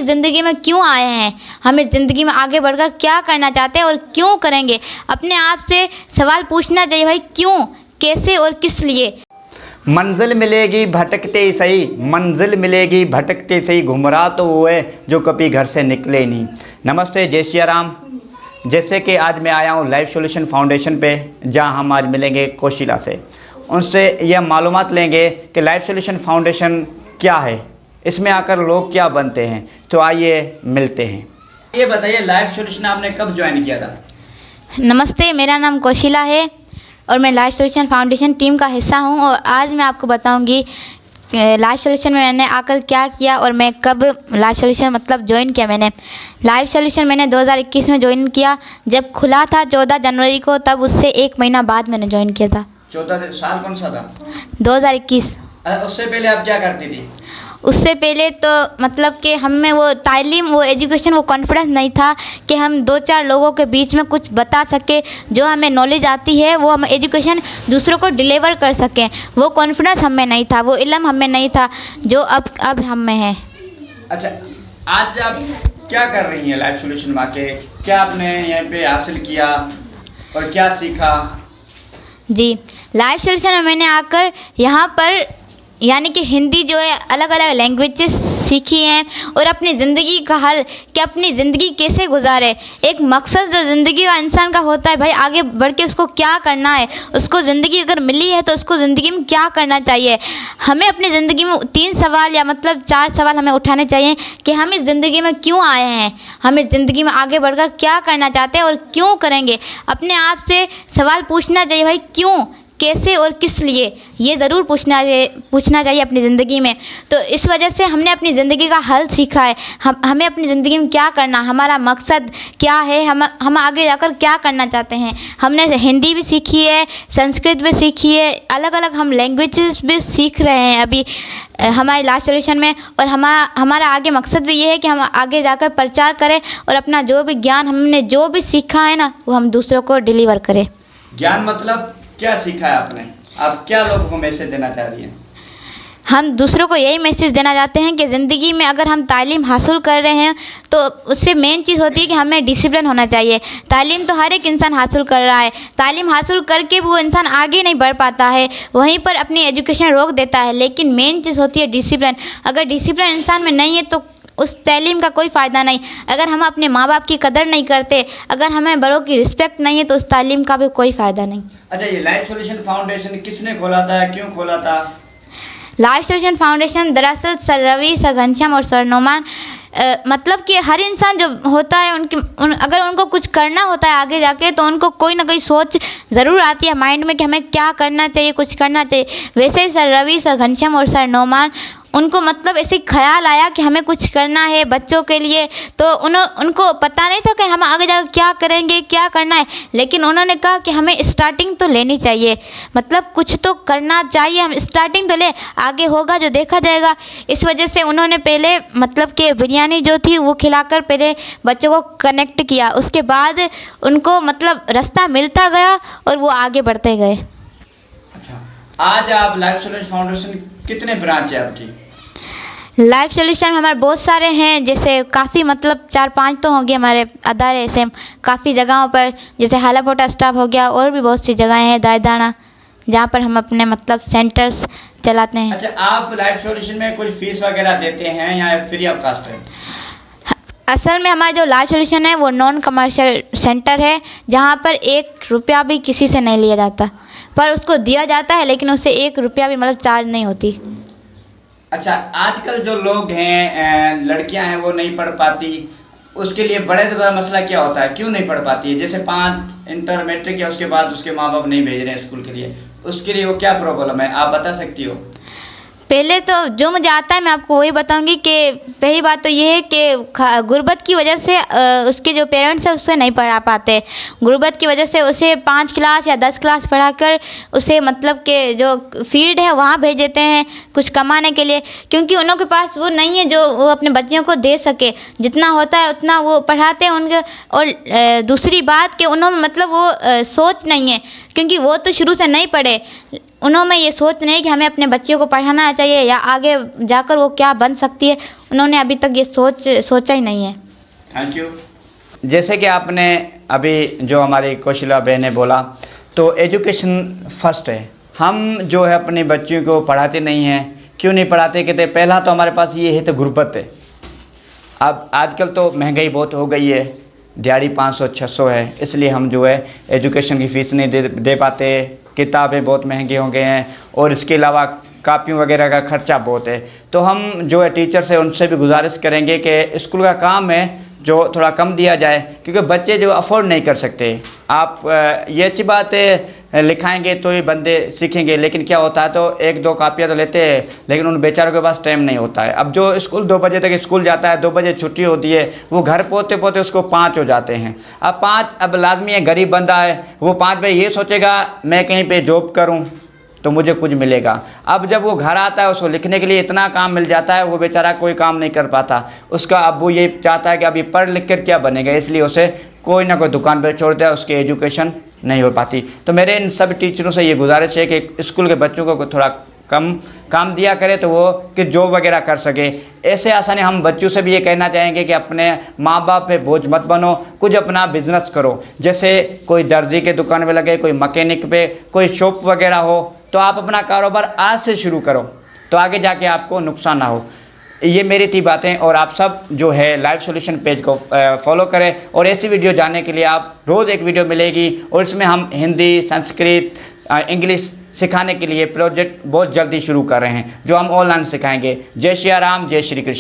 ज़िंदगी में क्यों आए हैं, हमें ज़िंदगी में आगे बढ़कर क्या करना चाहते हैं और क्यों करेंगे। अपने आप से सवाल पूछना चाहिए, भाई क्यों, कैसे और किस लिए। मंजिल मिलेगी भटकते ही सही, मंजिल मिलेगी भटकते सही, गुमराह तो वो है जो कभी घर से निकले ही नहीं। नमस्ते, जय सिया राम। जैसे कि आज मैं आया हूँ लाइफ सॉल्यूशन फाउंडेशन पे, जहाँ हम आज मिलेंगे कोशिला से। उनसे यह मालूमात लेंगे कि लाइफ सॉल्यूशन फाउंडेशन क्या है, इसमें आकर लोग क्या बनते हैं। तो आइए मिलते हैं। ये बताइए, लाइफ सॉल्यूशन आपने कब ज्वाइन किया था? नमस्ते, मेरा नाम कोशिला है और मैं लाइफ सॉल्यूशन फाउंडेशन टीम का हिस्सा हूं। और आज मैं आपको बताऊंगी लाइफ सॉल्यूशन में मैंने आकर क्या किया और मैं कब लाइफ सॉल्यूशन मतलब ज्वाइन किया। मैंने लाइफ सॉल्यूशन मैंने 2021 में ज्वाइन किया, जब खुला था 14 जनवरी को, तब उससे 1 महीना बाद मैंने ज्वाइन किया था। 14 साल कौन सा था? 2021। उससे पहले आप क्या करती थी? उससे पहले तो मतलब कि हम में वो तालीम, वो एजुकेशन, वो कॉन्फिडेंस नहीं था कि हम 2-4 लोगों के बीच में कुछ बता सके। जो हमें नॉलेज आती है वो हम एजुकेशन दूसरों को डिलीवर कर सकें, वो कॉन्फिडेंस हम में नहीं था, वो इल्म हम में नहीं था जो अब हम में है। अच्छा, आज आप क्या कर रही हैं लाइफ सॉल्यूशन में आके? क्या आपने यहाँ पे हासिल किया और क्या सीखा? जी, लाइफ सॉल्यूशन में मैंने आकर यहाँ पर यानी कि हिंदी जो है, अलग अलग लैंग्वेजेस सीखी हैं और अपनी ज़िंदगी का हल कि अपनी ज़िंदगी कैसे गुजारे। एक मकसद जो ज़िंदगी का इंसान का होता है, भाई आगे बढ़ के उसको क्या करना है, उसको ज़िंदगी अगर मिली है तो उसको ज़िंदगी में क्या करना चाहिए। हमें अपनी ज़िंदगी में 3 सवाल या मतलब 4 सवाल हमें उठाने चाहिए कि हम इस ज़िंदगी में क्यों आए हैं, हमें ज़िंदगी में आगे बढ़कर क्या करना चाहते हैं और क्यों करेंगे। अपने आप से सवाल पूछना चाहिए, भाई क्यों, कैसे और किस लिए, ये ज़रूर पूछना चाहिए अपनी ज़िंदगी में। तो इस वजह से हमने अपनी ज़िंदगी का हल सीखा है। हमें अपनी ज़िंदगी में क्या करना, हमारा मकसद क्या है, हम आगे जाकर क्या करना चाहते हैं। हमने हिंदी भी सीखी है, संस्कृत भी सीखी है, अलग अलग हम लैंग्वेजेस भी सीख रहे हैं अभी हमारे लाइफ सॉल्यूशन में। और हमारा आगे मकसद भी ये है कि हम आगे जाकर प्रचार करें और अपना जो भी ज्ञान हमने जो भी सीखा है ना, वो हम दूसरों को डिलीवर करें। ज्ञान मतलब क्या सीखा है आपने? आप क्या लोगों को मैसेज देना चाह रही हैं? हम दूसरों को यही मैसेज देना चाहते हैं कि ज़िंदगी में अगर हम तालीम हासिल कर रहे हैं तो उससे मेन चीज़ होती है कि हमें डिसिप्लिन होना चाहिए। तालीम तो हर एक इंसान हासिल कर रहा है, तालीम हासिल करके भी वो इंसान आगे नहीं बढ़ पाता है, वहीं पर अपनी एजुकेशन रोक देता है। लेकिन मेन चीज़ होती है डिसिप्लिन। अगर डिसिप्लिन इंसान में नहीं है तो उस तालीम का कोई फ़ायदा नहीं। अगर हम अपने माँ बाप की कदर नहीं करते, अगर हमें बड़ों की रिस्पेक्ट नहीं है, तो उस तालीम का भी कोई फ़ायदा नहीं। अच्छा, ये लाइफ सॉल्यूशन फाउंडेशन किसने खोला था, क्यों खोला था? लाइफ सॉल्यूशन फाउंडेशन दरअसल सर रवि, सर घनश्याम और सर नोमान, मतलब कि हर इंसान जो होता है अगर उनको कुछ करना होता है आगे जाके, तो उनको कोई ना कोई सोच ज़रूर आती है माइंड में कि हमें क्या करना चाहिए, कुछ करना चाहिए। वैसे ही सर रवि, सर घनश्याम और सर नोमान, उनको मतलब ऐसे ख्याल आया कि हमें कुछ करना है बच्चों के लिए। तो उनको पता नहीं था कि हम आगे जाकर क्या करेंगे, क्या करना है, लेकिन उन्होंने कहा कि हमें स्टार्टिंग तो लेनी चाहिए, मतलब कुछ तो करना चाहिए, हम स्टार्टिंग तो ले, आगे होगा जो देखा जाएगा। इस वजह से उन्होंने पहले मतलब कि बिरयानी जो थी वो खिलाकर पहले बच्चों को कनेक्ट किया, उसके बाद उनको मतलब रास्ता मिलता गया और वो आगे बढ़ते गए। अच्छा, आज आप लाइफ सॉल्यूशन फाउंडेशन कितने ब्रांच है आपकी? लाइफ सॉल्यूशन हमारे बहुत सारे हैं, जैसे काफ़ी मतलब 4-5 तो होंगे हमारे अदारे ऐसे काफ़ी जगहों पर, जैसे हालापोटा स्टाफ हो गया, और भी बहुत सी जगहें हैं दायदाना जहाँ पर हम अपने मतलब सेंटर्स चलाते हैं। अच्छा, आप लाइफ सॉल्यूशन में कोई फीस वगैरह देते हैं या फ्री ऑफ कास्ट है? असल में हमारा जो लाइफ सॉल्यूशन है वो नॉन कमर्शियल सेंटर है, जहाँ पर 1 रुपया भी किसी से नहीं लिया जाता, पर उसको दिया जाता है, लेकिन उससे 1 रुपया भी मतलब चार्ज नहीं होती। अच्छा, आजकल जो लोग हैं, लड़कियां हैं, वो नहीं पढ़ पाती, उसके लिए बड़े से बड़ा मसला क्या होता है, क्यों नहीं पढ़ पाती है? जैसे 5 इंटर मैट्रिक है, उसके बाद उसके माँ बाप नहीं भेज रहे हैं स्कूल के लिए, उसके लिए वो क्या प्रॉब्लम है, आप बता सकती हो? पहले तो जो मुझे आता है मैं आपको वही बताऊंगी कि पहली बात तो ये है कि गुर्बत की वजह से उसके जो पेरेंट्स हैं उससे नहीं पढ़ा पाते। गुर्बत की वजह से उसे 5 क्लास या 10 क्लास पढ़ाकर उसे मतलब कि जो फील्ड है वहाँ भेज देते हैं कुछ कमाने के लिए, क्योंकि उन लोगों के पास वो नहीं है जो वो अपने बच्चियों को दे सके। जितना होता है उतना वो पढ़ाते हैं उनके। और दूसरी बात कि उन्होंने मतलब वो सोच नहीं है, क्योंकि वो तो शुरू से नहीं पढ़े, उन्होंने ये सोच नहीं कि हमें अपने बच्चियों को पढ़ाना चाहिए या आगे जाकर वो क्या बन सकती है, उन्होंने अभी तक ये सोचा ही नहीं है। Thank you. जैसे कि आपने अभी जो हमारी कौशल्या बहन ने बोला, तो एजुकेशन फर्स्ट है। हम जो है अपने बच्चों को पढ़ाते नहीं हैं। क्यों नहीं पढ़ाते? कहते पहला तो हमारे पास ये है तो गुर्बत है। अब आजकल तो महंगाई बहुत हो गई है, दिहाड़ी 500-600 है, इसलिए हम जो है एजुकेशन की फ़ीस नहीं दे पाते। किताबें बहुत महंगे हो गए हैं और इसके अलावा कापियों वगैरह का खर्चा बहुत है। तो हम जो है टीचर से उनसे भी गुजारिश करेंगे कि स्कूल का काम है जो थोड़ा कम दिया जाए, क्योंकि बच्चे जो अफोर्ड नहीं कर सकते। आप ये अच्छी बात है, लिखाएंगे तो ही बंदे सीखेंगे, लेकिन क्या होता है तो 1-2 कापियाँ तो लेते हैं, लेकिन उन बेचारों के पास टाइम नहीं होता है। अब जो स्कूल 2 बजे तक स्कूल जाता है, 2 बजे छुट्टी होती है, वो घर पहुँचते पहुँचते उसको 5 हो जाते हैं। अब 5, अब लाजमी है, गरीब बंदा है, वो 5 बजे ये सोचेगा मैं कहीं पर जॉब करूँ तो मुझे कुछ मिलेगा। अब जब वो घर आता है, उसको लिखने के लिए इतना काम मिल जाता है, वो बेचारा कोई काम नहीं कर पाता। उसका अब्बू ये चाहता है कि अभी पढ़ लिख कर क्या बनेगा, इसलिए उसे कोई ना कोई दुकान पर छोड़ दिया, उसकी एजुकेशन नहीं हो पाती। तो मेरे इन सब टीचरों से ये गुजारिश है कि स्कूल के बच्चों को थोड़ा कम काम दिया करे तो वो कि जॉब वगैरह कर सके। ऐसे आसानी हम बच्चों से भी ये कहना चाहेंगे कि अपने माँ बाप पे बोझ मत बनो, कुछ अपना बिजनेस करो। जैसे कोई दर्जी के दुकान में लगे, कोई मैकेनिक पे, कोई शॉप वगैरह हो, तो आप अपना कारोबार आज से शुरू करो, तो आगे जाके आपको नुकसान ना हो। ये मेरी थी बातें, और आप सब जो है लाइव सॉल्यूशन पेज को फॉलो करें, और ऐसी वीडियो जानने के लिए आप रोज़ एक वीडियो मिलेगी, और इसमें हम हिंदी, संस्कृत, इंग्लिश सिखाने के लिए प्रोजेक्ट बहुत जल्दी शुरू कर रहे हैं, जो हम ऑनलाइन सिखाएंगे। जय श्री राम, जय श्री कृष्ण।